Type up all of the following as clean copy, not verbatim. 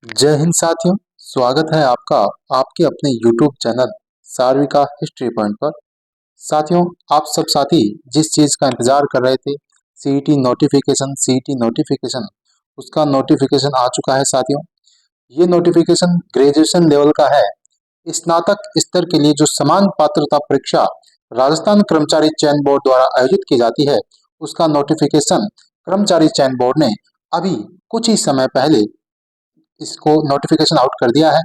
जय हिंद साथियों। स्वागत है आपका आपके अपने YouTube चैनल सार्विका हिस्ट्री पॉइंट पर। साथियों, आप सब साथी जिस चीज़ का इंतज़ार कर रहे थे, सीईटी नोटिफिकेशन, उसका नोटिफिकेशन आ चुका है साथियों। ये नोटिफिकेशन ग्रेजुएशन लेवल का है। स्नातक स्तर के लिए जो समान पात्रता परीक्षा राजस्थान कर्मचारी चयन बोर्ड द्वारा आयोजित की जाती है, उसका नोटिफिकेशन कर्मचारी चयन बोर्ड ने अभी कुछ ही समय पहले इसको नोटिफिकेशन आउट कर दिया है।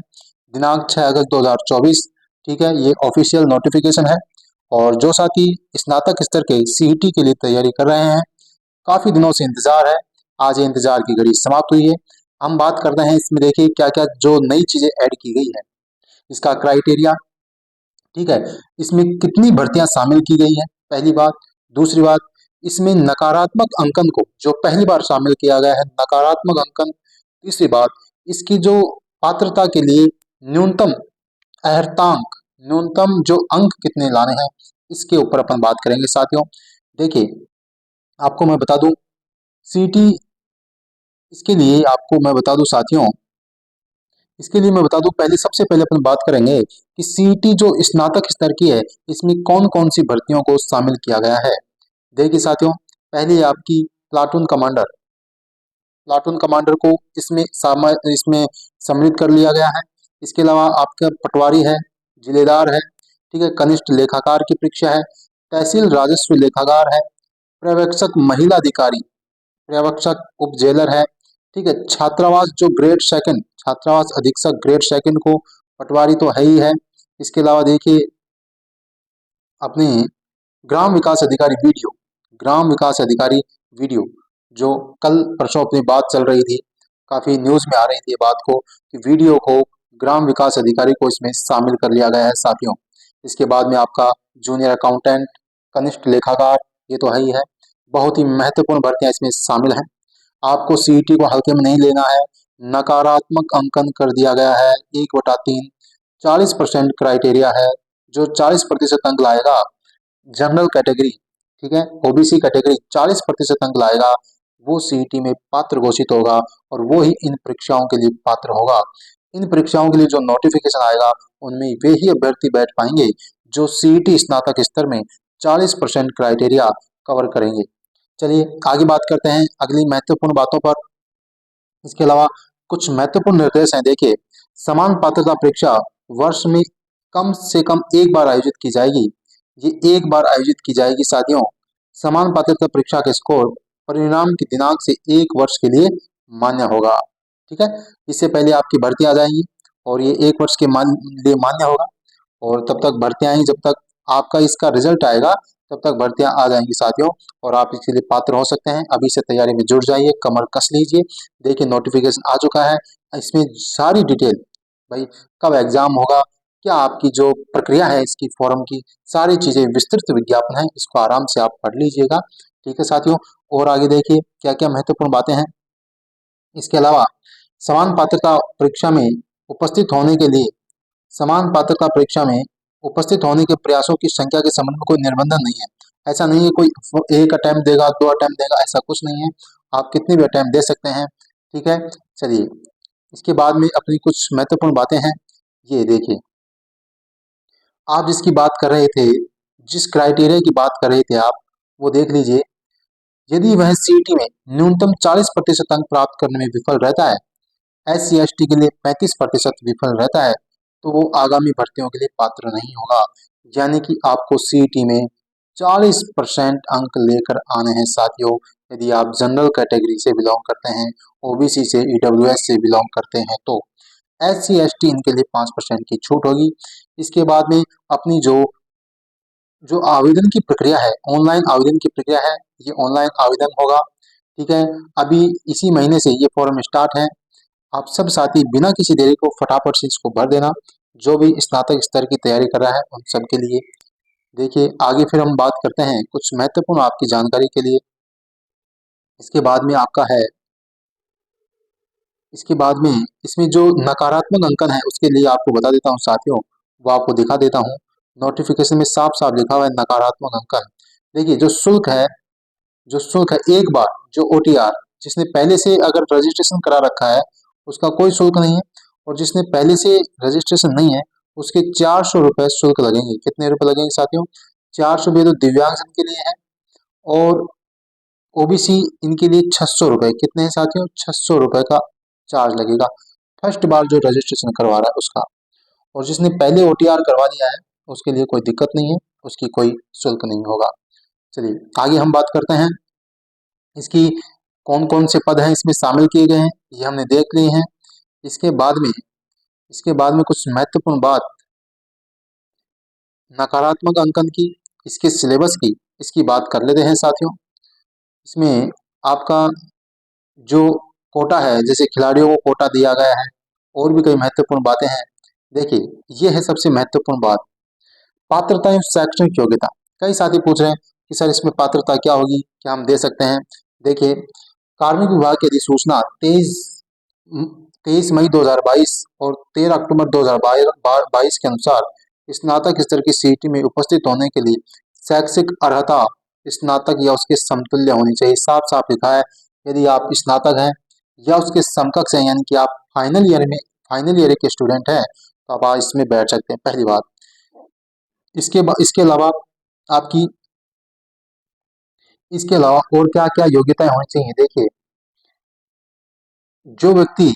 दिनांक 6 अगस्त 2024। ठीक है, ये ऑफिशियल नोटिफिकेशन है। और जो साथी स्नातक स्तर के सीईटी के लिए तैयारी कर रहे हैं, काफ़ी दिनों से इंतज़ार है, आज ये इंतज़ार की घड़ी समाप्त हुई है। हम बात करते हैं इसमें, देखिए क्या क्या जो नई चीज़ें ऐड की गई है, इसका क्राइटेरिया। ठीक है, इसमें कितनी भर्तियां शामिल की गई हैं, पहली बात। दूसरी बात, इसमें नकारात्मक अंकन को जो पहली बार शामिल किया गया है, नकारात्मक अंकन। तीसरी बात, इसकी जो पात्रता के लिए न्यूनतम अहर्तांक, न्यूनतम जो अंक कितने लाने हैं, इसके ऊपर अपन बात करेंगे साथियों। देखिए, आपको मैं बता दूं, सीटी इसके लिए आपको मैं बता दूं साथियों, इसके लिए मैं बता दूं, पहले सबसे पहले अपन बात करेंगे कि सीईटी जो स्नातक स्तर की है, इसमें कौन कौन सी भर्तियों को शामिल किया गया है। देखिए साथियों, पहले आपकी प्लाटून कमांडर, प्लाटून कमांडर को इसमें सम्मिलित कर लिया गया है। इसके अलावा आपका पटवारी है, जिलेदार है, ठीक है, कनिष्ठ लेखाकार की परीक्षा है, तहसील राजस्व लेखाकार है, पर्यवेक्षक महिला अधिकारी, पर्यवेक्षक उप जेलर है, ठीक है, छात्रावास जो ग्रेड सेकंड, छात्रावास अधीक्षक ग्रेड सेकंड को पटवारी तो है ही है। इसके अलावा देखिए, अपने ग्राम विकास अधिकारी वीडियो, ग्राम विकास अधिकारी वीडियो, जो कल परसों अपनी बात चल रही थी, काफी न्यूज में आ रही थी ये बात को, कि वीडियो को ग्राम विकास अधिकारी को इसमें शामिल कर लिया गया है साथियों। इसके बाद में आपका जूनियर अकाउंटेंट, कनिष्ठ लेखाकार, ये तो है ही है। बहुत ही महत्वपूर्ण भर्तियां इसमें शामिल हैं। आपको सीईटी को हल्के में नहीं लेना है। नकारात्मक अंकन कर दिया गया है 1/3, 40% क्राइटेरिया है। जो 40% अंक लाएगा जनरल कैटेगरी, ठीक है, ओबीसी कैटेगरी 40% अंक लाएगा, वो सीईटी में पात्र घोषित होगा और वो ही इन परीक्षाओं के लिए पात्र होगा। इन परीक्षाओं के लिए जो नोटिफिकेशन आएगा, उनमें वे ही अभ्यर्थी बैठ पाएंगे जो सीईटी स्नातक स्तर में 40% क्राइटेरिया कवर करेंगे। चलिए आगे बात करते हैं अगली महत्वपूर्ण बातों पर। इसके अलावा कुछ महत्वपूर्ण निर्देश हैं। देखिए, समान पात्रता परीक्षा वर्ष में कम से कम एक बार आयोजित की जाएगी। ये एक बार आयोजित की जाएगी साथियों। समान पात्रता परीक्षा के स्कोर परिणाम के दिनांक से 1 वर्ष के लिए मान्य होगा। ठीक है, इससे पहले आपकी भर्ती आ जाएगी और ये 1 वर्ष के लिए मान्य होगा। और तब तक भर्तियां ही, जब तक आपका इसका रिजल्ट आएगा, तब तक भर्तियां आ जाएंगी साथियों, और आप इसके लिए पात्र हो सकते हैं। अभी से तैयारी में जुट जाइए, कमर कस लीजिए। देखिए, नोटिफिकेशन आ चुका है, इसमें सारी डिटेल, भाई कब एग्जाम होगा, क्या आपकी जो प्रक्रिया है इसकी फॉर्म की, सारी चीजें विस्तृत विज्ञापन है, इसको आराम से आप पढ़ लीजिएगा। ठीक है साथियों, और आगे देखिए क्या क्या महत्वपूर्ण बातें हैं। इसके अलावा समान पात्रता परीक्षा में उपस्थित होने के लिए, समान पात्रता परीक्षा में उपस्थित होने के प्रयासों की संख्या के संबंध में कोई निर्बंधन नहीं है। ऐसा नहीं है कोई एक अटेम्प्ट देगा, 2 अटेम्प्ट देगा, ऐसा कुछ नहीं है। आप कितने भी अटेम्प्ट दे सकते हैं। ठीक है, चलिए इसके बाद में अपनी कुछ महत्वपूर्ण बातें हैं। ये देखिए, आप जिसकी बात कर रहे थे, जिस क्राइटेरिया की बात कर रहे थे आप, वो देख लीजिए। यदि वह सीईटी में न्यूनतम 40% अंक प्राप्त करने में विफल रहता है, SC/ST के लिए 35% विफल रहता है, तो वो आगामी भर्तियों के लिए पात्र नहीं होगा। यानी कि आपको सीईटी में 40% अंक लेकर आने हैं साथियों। यदि आप जनरल कैटेगरी से बिलोंग करते हैं, ओबीसी से, ईडब्ल्यूएस से बिलोंग करते हैं, तो SC/ST इनके लिए 5% की छूट होगी। इसके बाद में अपनी जो जो आवेदन की प्रक्रिया है, ऑनलाइन आवेदन की प्रक्रिया है, ये ऑनलाइन आवेदन होगा। ठीक है, अभी इसी महीने से ये फॉर्म स्टार्ट है। आप सब साथी बिना किसी देरी को फटाफट से इसको भर देना, जो भी स्नातक स्तर की तैयारी कर रहा है उन सब के लिए। देखिए आगे फिर हम बात करते हैं कुछ महत्वपूर्ण आपकी जानकारी के लिए। इसके बाद में आपका है, इसके बाद में इसमें जो नकारात्मक अंकन है, उसके लिए आपको बता देता हूँ साथियों, वो आपको दिखा देता हूँ। नोटिफिकेशन में साफ साफ लिखा हुआ है नकारात्मक अंकन। देखिए, जो शुल्क है, जो शुल्क है, एक बार जो ओटीआर जिसने पहले से अगर रजिस्ट्रेशन करा रखा है, उसका कोई शुल्क नहीं है। और जिसने पहले से रजिस्ट्रेशन नहीं है उसके 400 रुपये शुल्क लगेंगे। कितने रुपए लगेंगे साथियों? 400 रुपये तो दिव्यांगजन के लिए है, और ओबीसी इनके लिए 600 रुपये। कितने हैं साथियों? 600 रुपये का चार्ज लगेगा फर्स्ट बार जो रजिस्ट्रेशन करवा रहा है उसका। और जिसने पहले ओटीआर करवा लिया है उसके लिए कोई दिक्कत नहीं है, उसकी कोई शुल्क नहीं होगा। चलिए आगे हम बात करते हैं इसकी कौन कौन से पद हैं इसमें शामिल किए गए हैं, ये हमने देख लिए हैं। इसके बाद में कुछ महत्वपूर्ण बात नकारात्मक अंकन की, इसके सिलेबस की, इसकी बात कर लेते हैं साथियों। इसमें आपका जो कोटा है, जैसे खिलाड़ियों को कोटा दिया गया है, और भी कई महत्वपूर्ण बातें हैं। देखिए ये है सबसे महत्वपूर्ण बात, पात्रता एवं शैक्षणिक योग्यता। कई साथी पूछ रहे हैं कि सर इसमें पात्रता क्या होगी, क्या हम दे सकते हैं? देखिए कार्मिक विभाग की अधिसूचना 23 मई 2022 और 13 अक्टूबर 2022 के अनुसार स्नातक स्तर की सीईटी में उपस्थित होने के लिए शैक्षिक अर्हता स्नातक या उसके समतुल्य होनी चाहिए। साफ साफ लिखा है, यदि आप स्नातक हैं या उसके समकक्ष हैं, यानी कि आप फाइनल ईयर के स्टूडेंट हैं, तो आप इसमें बैठ सकते हैं, पहली बात। इसके अलावा आपकी इसके अलावा और क्या क्या योग्यताएं होनी चाहिए? देखिए जो व्यक्ति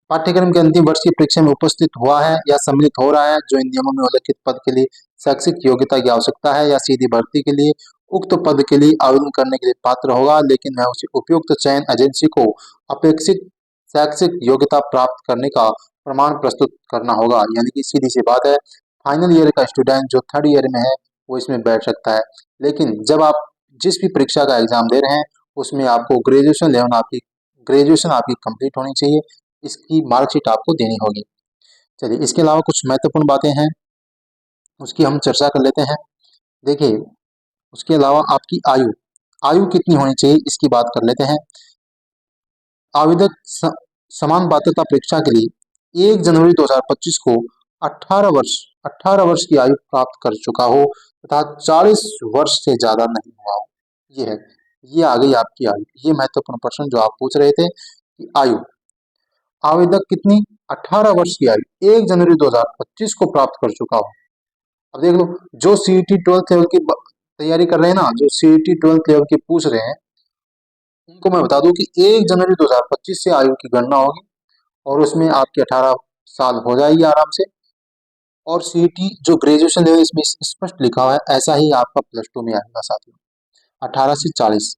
पाठ्यक्रम के अंतिम वर्ष की परीक्षा में उपस्थित हुआ है या सम्मिलित हो रहा है, जो इन नियमों में उल्लिखित पद के लिए शैक्षिक योग्यता की आवश्यकता है या सीधी भर्ती के लिए उक्त पद के लिए आवेदन करने के लिए पात्र होगा, लेकिन वह उसी उपयुक्त चयन एजेंसी को अपेक्षित शैक्षिक योग्यता प्राप्त करने का प्रमाण प्रस्तुत करना होगा। यानी कि सीधी सी बात है, फाइनल ईयर का स्टूडेंट जो थर्ड ईयर में है वो इसमें बैठ सकता है, लेकिन जब आप जिस भी परीक्षा का एग्जाम दे रहे हैं उसमें आपको ग्रेजुएशन आपकी कंप्लीट होनी चाहिए, इसकी मार्कशीट आपको देनी होगी। चलिए इसके अलावा कुछ महत्वपूर्ण बातें हैं उसकी हम चर्चा कर लेते हैं। देखिए उसके अलावा आपकी आयु आयु कितनी होनी चाहिए इसकी बात कर लेते हैं। आवेदक समान पात्रता परीक्षा के लिए 1 जनवरी 2025 को 18 वर्ष की आयु प्राप्त कर चुका हो तथा 40 वर्ष से ज्यादा नहीं हुआ हो। ये आ गई आपकी आयु। ये महत्वपूर्ण प्रश्न जो आप पूछ रहे थे कि आयु आवेदक कितनी, 18 वर्ष की आयु 1 जनवरी 2025 को प्राप्त कर चुका हो। अब देख लो जो सीईटी 12th लेवल की तैयारी कर रहे हैं ना, जो सीईटी 12th लेवल की पूछ रहे हैं उनको मैं बता दूं कि 1 जनवरी 2025 से आयु की गणना होगी और उसमें आपकी 18 साल हो जाएगी आराम से। और सीईटी जो ग्रेजुएशन लेवल इसमें स्पष्ट लिखा हुआ है ऐसा ही आपका +2 में आएगा साथियों, 18 से 40।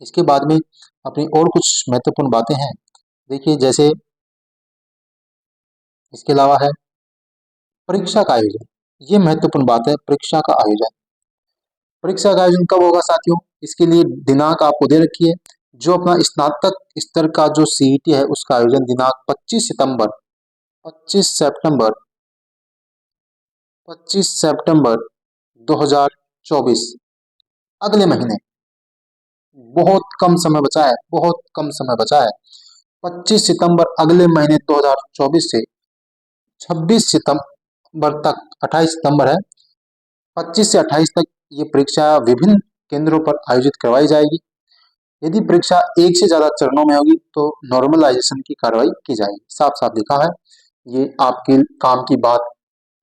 इसके बाद में अपनी और कुछ महत्वपूर्ण बातें हैं। देखिए जैसे इसके अलावा है परीक्षा का आयोजन। ये महत्वपूर्ण बात है, परीक्षा का आयोजन। परीक्षा का आयोजन कब होगा साथियों? इसके लिए दिनांक आपको दे रखी है। जो अपना स्नातक स्तर का जो सीईटी है उसका आयोजन दिनांक 25 सितंबर 2024 अगले महीने, बहुत कम समय बचा है, बहुत कम समय बचा है। 25 सितंबर अगले महीने 2024 से 26 सितंबर तक, 28 सितंबर है, 25 से 28 तक ये परीक्षा विभिन्न केंद्रों पर आयोजित करवाई जाएगी। यदि परीक्षा एक से ज्यादा चरणों में होगी तो नॉर्मलाइजेशन की कार्रवाई की जाएगी। साफ साफ लिखा है, ये आपके काम की बात।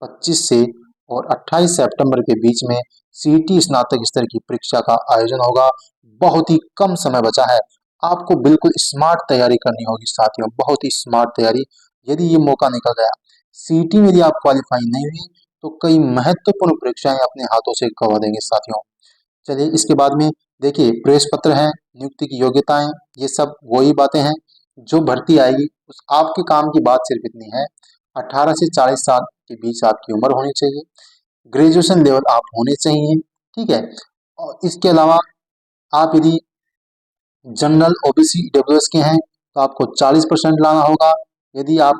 25 से और 28 सितंबर के बीच में सीईटी स्नातक स्तर की परीक्षा का आयोजन होगा। बहुत ही कम समय बचा है, आपको बिल्कुल स्मार्ट तैयारी करनी होगी साथियों, बहुत ही स्मार्ट तैयारी। यदि ये मौका निकल गया, सीईटी में यदि आप क्वालिफाई नहीं हुई तो कई महत्वपूर्ण परीक्षाएं अपने हाथों से गंवा देंगे साथियों। चलिए इसके बाद में देखिए प्रेस पत्र है, नियुक्ति की योग्यताएं, ये सब वही बातें हैं जो भर्ती आएगी। उस आपके काम की बात सिर्फ इतनी है, 18 से 40 साल के बीच आपकी उम्र होनी चाहिए, ग्रेजुएशन लेवल आप होने चाहिए, ठीक है। और इसके अलावा आप यदि जनरल ओबीसी ईडब्ल्यूएस के हैं तो आपको 40% लाना होगा। यदि आप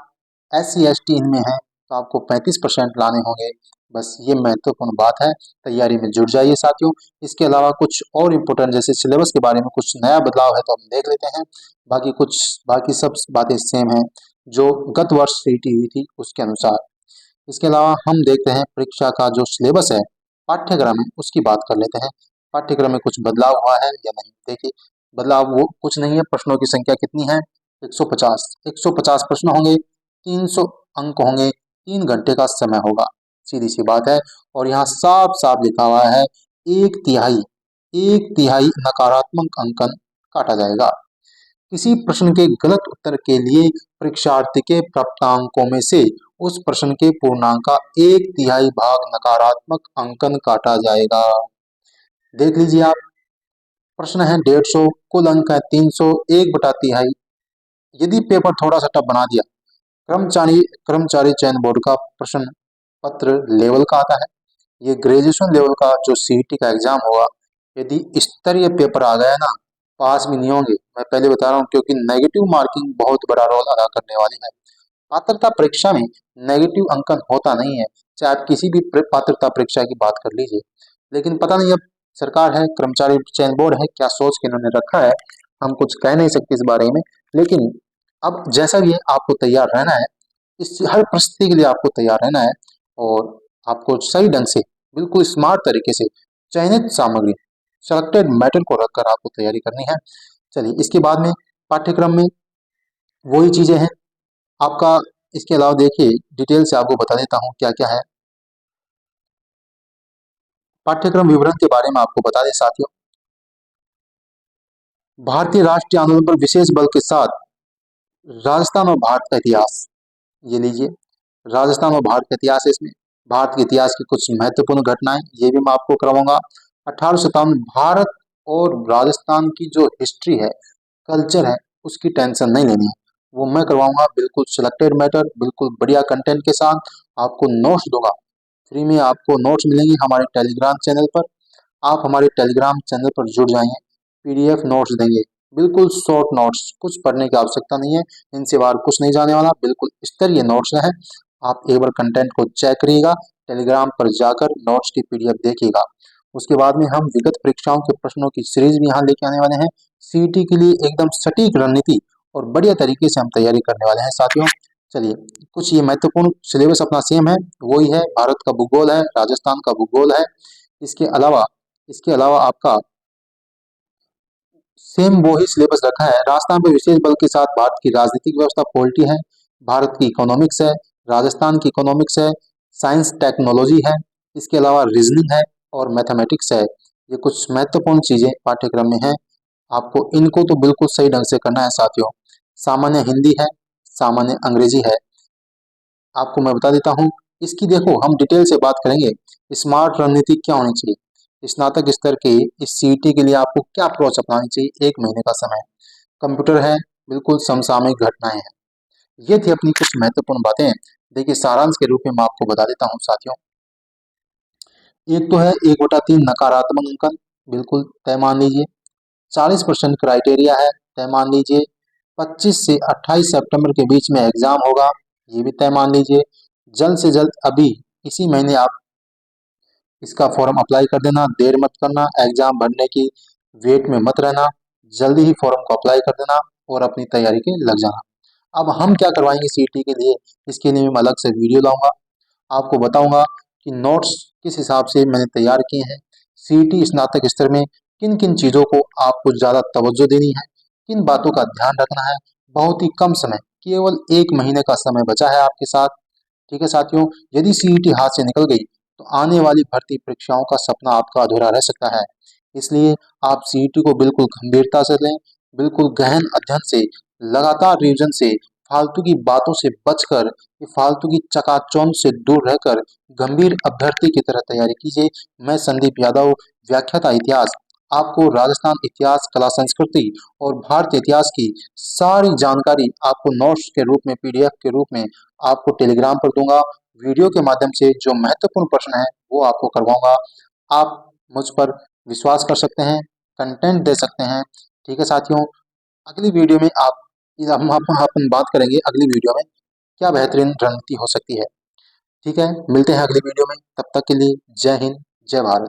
SC ST इनमें हैं तो आपको 35% लाने होंगे। बस ये महत्वपूर्ण बात है, तैयारी में जुट जाइए साथियों। इसके अलावा कुछ और इम्पोर्टेंट जैसे सिलेबस के बारे में कुछ नया बदलाव है तो हम देख लेते हैं। बाकी सब बातें सेम हैं जो गत वर्ष सीईटी हुई थी उसके अनुसार। इसके अलावा हम देखते हैं परीक्षा का जो सिलेबस है, पाठ्यक्रम है, उसकी बात कर लेते हैं। पाठ्यक्रम में कुछ बदलाव हुआ है या नहीं? देखिए बदलाव वो कुछ नहीं है, प्रश्नों की संख्या कितनी है? 150 प्रश्न होंगे, 300 अंक होंगे, 3 घंटे का समय होगा। सीधी सी बात है। और यहाँ साफ साफ लिखा हुआ है 1/3 1/3 नकारात्मक अंकन काटा जाएगा। किसी प्रश्न के गलत उत्तर के लिए परीक्षार्थी के प्राप्तांकों में से उस प्रश्न के पूर्णांक का 1/3 भाग नकारात्मक अंकन काटा जाएगा। देख लीजिए आप, प्रश्न है 150, कुल अंक है 300, 1/3। यदि पेपर थोड़ा सा टफ बना दिया, कर्मचारी कर्मचारी चयन बोर्ड का प्रश्न पत्र लेवल का आता है। ये ग्रेजुएशन लेवल का जो सीईटी का एग्जाम होगा, यदि स्तरीय पेपर आ गया ना, पास भी नहीं होंगे, मैं पहले बता रहा हूँ, क्योंकि नेगेटिव मार्किंग बहुत बड़ा रोल अदा करने वाली है। पात्रता परीक्षा में नेगेटिव अंकन होता नहीं है, चाहे आप किसी भी पात्रता परीक्षा की बात कर लीजिए। लेकिन पता नहीं, अब सरकार है, कर्मचारी चयन बोर्ड है, क्या सोच के इन्होंने रखा है, हम कुछ कह नहीं सकते इस बारे में। लेकिन अब जैसा भी है, आपको तैयार रहना है, इस हर परिस्थिति के लिए आपको तैयार रहना है, और आपको सही ढंग से, बिल्कुल स्मार्ट तरीके से चयनित सामग्री, सेलेक्टेड मैटर को रखकर आपको तैयारी करनी है। चलिए, इसके बाद में पाठ्यक्रम में वही चीजें हैं आपका। इसके अलावा देखिए, डिटेल से आपको बता देता हूँ क्या क्या है। पाठ्यक्रम विवरण के बारे में आपको बता दें साथियों। भारतीय राष्ट्रीय आंदोलन पर विशेष बल के साथ राजस्थान और भारत का इतिहास, ये लीजिए, राजस्थान और भारत का इतिहास है इसमें। भारत के इतिहास की कुछ महत्वपूर्ण घटनाएं, ये भी मैं आपको करवाऊंगा। 1857 भारत और राजस्थान की जो हिस्ट्री है, कल्चर है, उसकी टेंशन नहीं लेनी है, वो मैं करवाऊंगा, बिल्कुल सिलेक्टेड मैटर, बिल्कुल बढ़िया कंटेंट के साथ। आपको नोट्स दूंगा, फ्री में आपको नोट्स मिलेंगे हमारे टेलीग्राम चैनल पर। आप हमारे टेलीग्राम चैनल पर जुड़ जाइए, पीडीएफ नोट्स देंगे, बिल्कुल शॉर्ट नोट्स, कुछ पढ़ने की आवश्यकता नहीं है, इनसे बाहर कुछ नहीं जाने वाला, बिल्कुल स्तरीय नोट्स है। आप एक बार कंटेंट को चेक करिएगा, टेलीग्राम पर जाकर नोट्स की पीडीएफ देखिएगा। उसके बाद में हम विगत परीक्षाओं के प्रश्नों की सीरीज भी यहाँ लेके आने वाले हैं। सीईटी के लिए एकदम सटीक रणनीति और बढ़िया तरीके से हम तैयारी करने वाले हैं साथियों। चलिए, कुछ ये महत्वपूर्ण सिलेबस अपना सेम है, वही है, भारत का भूगोल है, राजस्थान का भूगोल है। इसके अलावा आपका सेम वो ही सिलेबस रखा है। राजस्थान पर विशेष बल के साथ भारत की राजनीतिक व्यवस्था पॉलिटी है, भारत की इकोनॉमिक्स है, राजस्थान की इकोनॉमिक्स है, साइंस टेक्नोलॉजी है, इसके अलावा रीजनिंग है और मैथमेटिक्स है। ये कुछ महत्वपूर्ण चीजें पाठ्यक्रम में है, आपको इनको तो बिल्कुल सही ढंग से करना है साथियों। सामान्य हिंदी है, सामान्य अंग्रेजी है। आपको मैं बता देता हूँ, इसकी देखो हम डिटेल से बात करेंगे। स्मार्ट रणनीति क्या होनी चाहिए, स्नातक स्तर के इस सीईटी के लिए आपको क्या अप्रोच अपनानी चाहिए, 1 महीने का समय, कंप्यूटर है, बिल्कुल समसामयिक घटनाएं हैं। ये थी अपनी कुछ महत्वपूर्ण बातें। देखिए, सारांश के रूप में मैं आपको बता देता हूँ साथियों। एक तो है 1/3 नकारात्मक अंकन, बिल्कुल तय मान लीजिए। 40% क्राइटेरिया है, तय मान लीजिए। 25 से 28 सितंबर के बीच में एग्जाम होगा, ये भी तय मान लीजिए। जल्द से जल्द अभी इसी महीने आप इसका फॉर्म अप्लाई कर देना, देर मत करना, एग्जाम भरने की वेट में मत रहना, जल्दी ही फॉर्म को अप्लाई कर देना और अपनी तैयारी के लग जाना। अब हम क्या करवाएंगे सीईटी के लिए, इसके लिए मैं अलग से वीडियो लाऊंगा, आपको बताऊंगा कि नोट्स किस हिसाब से मैंने तैयार किए हैं, सीईटी स्नातक स्तर में किन किन चीज़ों को आपको ज़्यादा तवज्जो देनी है, किन बातों का ध्यान रखना है। बहुत ही कम समय, केवल 1 महीने का समय बचा है आपके साथ। ठीक है साथियों, यदि सीईटी हाथ से निकल गई तो आने वाली भर्ती परीक्षाओं का सपना आपका अधूरा रह सकता है। इसलिए आप सीईटी को बिल्कुल गंभीरता से लें, बिल्कुल गहन अध्ययन से, लगातार रिवीजन से, फालतू की बातों से बचकर, ये फालतू की चकाचौंध से दूर रहकर गंभीर अभ्यर्थी की तरह तैयारी कीजिए। मैं संदीप यादव, व्याख्याता इतिहास, आपको राजस्थान इतिहास, कला, संस्कृति और भारतीय इतिहास की सारी जानकारी आपको नोट्स के रूप में, पीडीएफ के रूप में आपको टेलीग्राम पर दूंगा। वीडियो के माध्यम से जो महत्वपूर्ण प्रश्न है वो आपको करवाऊंगा। आप मुझ पर विश्वास कर सकते हैं, कंटेंट दे सकते हैं। ठीक है साथियों, अगली वीडियो में हम अपन बात करेंगे, अगली वीडियो में क्या बेहतरीन रणनीति हो सकती है। ठीक है, मिलते हैं अगली वीडियो में, तब तक के लिए जय हिंद, जय भारत।